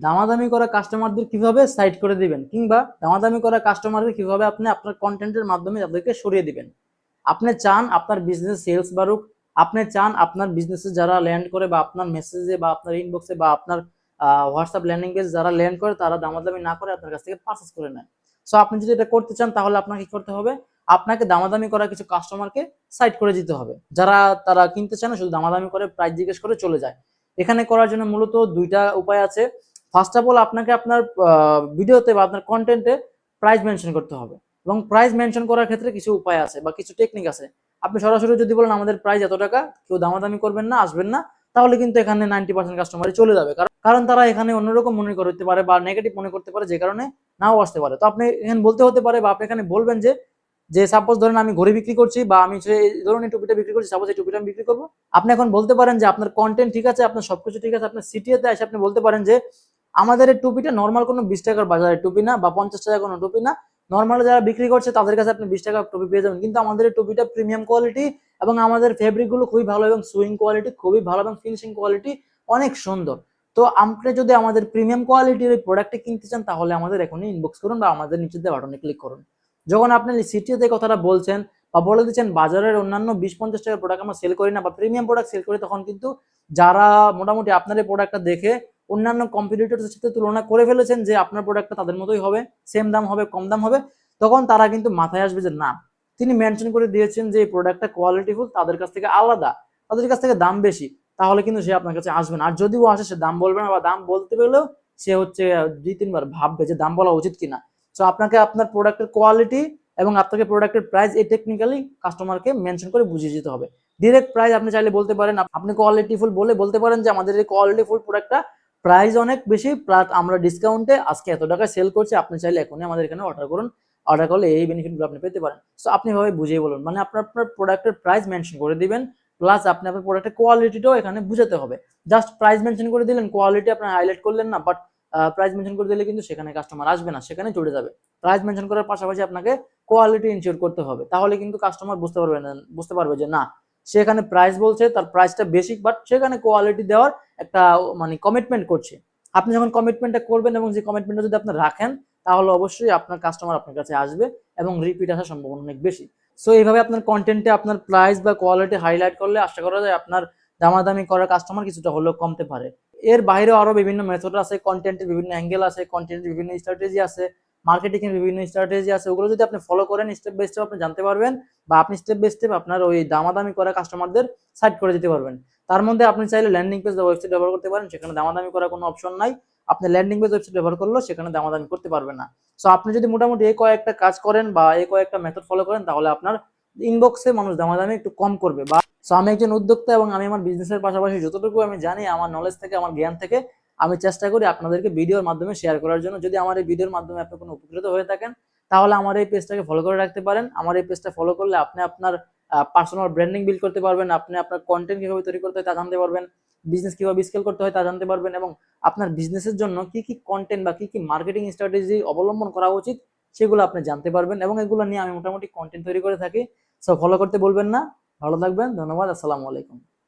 দামাদামি করা কাস্টমারদের কিভাবে সাইড করে দিবেন, কিংবা দামাদামি করা কাস্টমারদের কিভাবে আপনি আপনার কন্টেন্টের মাধ্যমে তাদেরকে সরিয়ে দিবেন। আপনি চান আপনার বিজনেস সেলস বাড়ুক, আপনি চান আপনার বিজনেসে যারা ল্যান্ড করে বা আপনার মেসেজে বা আপনার ইনবক্সে বা আপনার হোয়াটসঅ্যাপ ল্যান্ডিং পেজ যারা ল্যান্ড করে তারা দামাদামি না করে আপনার কাছ থেকে পারচেজ করে নেয়। সো আপনি যদি এটা করতে চান তাহলে আপনাকে কি করতে হবে, আপনাকে দামাদামি করা কিছু কাস্টমারকে সাইড করে দিতে হবে, যারা তারা কিনতে চায় না, শুধু দামাদামি করে প্রাইস জিজ্ঞেস করে চলে যায়। এখানে করার জন্য মূলত দুইটা উপায় আছে। ফার্স্ট অফ অল আপনাকে আপনার ভিডিওতে বা আপনার কন্টেন্টে প্রাইস মেনশন করতে হবে, এবং প্রাইস মেনশন করার ক্ষেত্রে কিছু উপায় আছে বা কিছু টেকনিক আছে। আপনি সরাসরি যদি বলেন আমাদের প্রাইস এত টাকা, কেউ দামাদামি করবেন না, আসবেন না, তাহলে কিন্তু এখানে 90% কাস্টমারই চলে যাবে, কারণ তারা এখানে অন্যরকম মনে করতে পারে বা নেগেটিভ মনে করতে পারে, যে কারণে নাও আসতে পারে। তো আপনি এখানে বলতে হতে পারে বা আপনি এখানে বলবেন যে যে সাপোজ ধরেন আমি ঘড়ি বিক্রি করছি বা আমি ধরুন এই টুপিটা বিক্রি করছি, সাপোজ এই টুপিটা আমি বিক্রি করবো। আপনি এখন বলতে পারেন যে আপনার কন্টেন্ট ঠিক আছে, আপনার সবকিছু ঠিক আছে, আপনার সিটিএতে এসে আপনি বলতে পারেন যে আমাদের এই টুপিটা নর্মাল কোনো 20 টাকার বাজারের টুপি না বা 50 টাকার কোনো টুপি না, নর্মাল যারা বিক্রি করছে তাদের কাছে আপনি 20 টাকার টুপি পেয়ে যাবেন, কিন্তু আমাদের এই টুপিটা প্রিমিয়াম কোয়ালিটি এবং আমাদের ফেব্রিক গুলো খুবই ভালো এবং সুইং কোয়ালিটি খুবই ভালো এবং ফিনিশিং কোয়ালিটি অনেক সুন্দর। তো আপনি যদি আমাদের প্রিমিয়াম কোয়ালিটির এই প্রোডাক্টটি কিনতে চান তাহলে আমাদের এখনই ইনবক্স করুন বা আমাদের নিচে দেওয়া বাটনে ক্লিক করুন। যখন আপনি সিটিতে কথাটা বলছেন বা বলে দিচ্ছেন বাজারের অন্যান্য 20-50 টাকার প্রোডাক্ট আমরা সেল করি না বা প্রিমিয়াম প্রোডাক্ট সেল করি, তখন কিন্তু যারা মোটামুটি আপনার এই প্রোডাক্টটা দেখে অন্যান্য কম্পিটিটরের সাথে তুলনা করে ফেলেছেন যে আপনার প্রোডাক্টটা তাদের মতোই হবে, সেম দাম হবে, কম দাম হবে, তখন তারা কিন্তু মাথায় আসবে যে না, তিনি মেনশন করে দিয়েছেন যে এই প্রোডাক্টটা কোয়ালিটিফুল, তাদের কাছ থেকে আলাদা, তাদের কাছ থেকে দাম বেশি, তাহলে কিন্তু সে আপনার কাছে আসবে না। আর যদিও আসে সে দাম বলবে না বা দাম বলতে পেলেও সে হচ্ছে 2-3 বার ভাববে যে দাম বলা উচিত কিনা। সো আপনাকে আপনার প্রোডাক্টের কোয়ালিটি এবং আপনাকে প্রোডাক্টের প্রাইস এই টেকনিক্যালি কাস্টমারকে মেনশন করে বুঝিয়ে দিতে হবে। ডিরেক্ট প্রাইস আপনি চাইলে বলতে পারেন, আপনি কোয়ালিটিফুল বলে বলতে পারেন যে আমাদের এই কোয়ালিটিফুল প্রোডাক্টটা প্রাইস অনেক বেশি, প্লাস আমরা ডিসকাউন্টে আজকে এত টাকায় সেল করছি, আপনি চাইলে এখনই আমাদের এখানে অর্ডার করুন, অর্ডার করলে এই বেনিফিটগুলো আপনি পেতে পারেন। সো আপনি ভাবে বুঝিয়ে বলুন, মানে আপনার আপনার প্রোডাক্টের প্রাইস মেনশন করে দিবেন, প্লাস আপনি আপনার প্রোডাক্টের কোয়ালিটিটাও এখানে বুঝাতে হবে। জাস্ট প্রাইস মেনশন করে দিলেন, কোয়ালিটি আপনি হাইলাইট করলেন না, বাট প্রাইস মেনশন করে দিলে কিন্তু সেখানে কাস্টমার আসবে না, সেখানে চলে যাবে। প্রাইস মেনশন করার পাশাপাশি আপনাকে কোয়ালিটি ইনশিওর করতে হবে, তাহলে কিন্তু কাস্টমার বুঝতে পারবে যে না, সেখানে প্রাইস বলছে তার প্রাইসটা বেশি, বাট সেখানে কোয়ালিটি দেওয়ার একটা মানে কমিটমেন্ট করছে। আপনি যখন কমিটমেন্টটা করবেন এবং যে কমিটমেন্টটা যদি আপনি রাখেন, তাহলে অবশ্যই আপনার কাস্টমার আপনার কাছে আসবে এবং রিপিট আসার সম্ভাবনা অনেক বেশি। সো এইভাবে আপনার কন্টেন্টে আপনার প্রাইস বা কোয়ালিটি হাইলাইট করলে আশা করা যায় আপনার দামাদামি করার কাস্টমার কিছুটা হলেও কমতে পারে। এর বাইরেও আরো বিভিন্ন মেথড আছে, কন্টেন্টের বিভিন্ন অ্যাঙ্গেল আছে, কন্টেন্টের বিভিন্ন স্ট্র্যাটেজি আছে, মার্কেটিং এর বিভিন্ন স্ট্র্যাটেজি আছে, ওগুলো যদি আপনি ফলো করেন স্টেপ বাই স্টেপ আপনি জানতে পারবেন, বা আপনি স্টেপ বাই স্টেপ আপনার ওই দামাদামি করা কাস্টমারদের সাইড করে দিতে পারবেন। তার মধ্যে আপনি চাইলে ল্যান্ডিং পেজ বা ওয়েবসাইট ব্যবহার করতে পারেন, সেখানে দামাদামি করার কোনো অপশন নাই। আপনি ল্যান্ডিং পেজ ওয়েবসাইট ব্যবহার করলেও সেখানে দামাদামি করতে পারবেন না। সো আপনি যদি মোটামুটি এই কয়েকটা কাজ করেন বা এই কয়েকটা মেথড ফলো করেন, তাহলে আপনার ইনবক্সে মানুষ দামাদামি একটু কম করবে। বা সো আমি একজন উদ্যোক্তা এবং আমি আমার বিজনেসের পাশাপাশি যতটুকু আমি জানি আমার নলেজ থেকে, আমার জ্ঞান থেকে, আমি চেষ্টা করি আপনাদেরকে ভিডিওর মাধ্যমে শেয়ার করার জন্য। যদি আমার এই ভিডিওর মাধ্যমে আপনি কোনো উপকৃত হয়ে থাকেন, তাহলে আমার এই পেজটাকে ফলো করে রাখতে পারেন। আমার এই পেজটা ফলো করলে আপনি আপনার পার্সোনাল ব্র্যান্ডিং বিল্ড করতে পারবেন, আপনি আপনার কন্টেন্ট কিভাবে তৈরি করতে হয় তা জানতে পারবেন, বিজনেস কিভাবে স্কেল করতে হয় তা জানতে পারবেন, এবং আপনার বিজনেসের জন্য কি কি কন্টেন্ট বা কি কি মার্কেটিং স্ট্র্যাটেজি অবলম্বন করা উচিত সেগুলো আপনি জানতে পারবেন। এবং এগুলো নিয়ে আমি মোটামুটি কন্টেন্ট তৈরি করে থাকি। সো ফলো করতে বলবেন না। ভালো থাকবেন, ধন্যবাদ, আসসালামু আলাইকুম।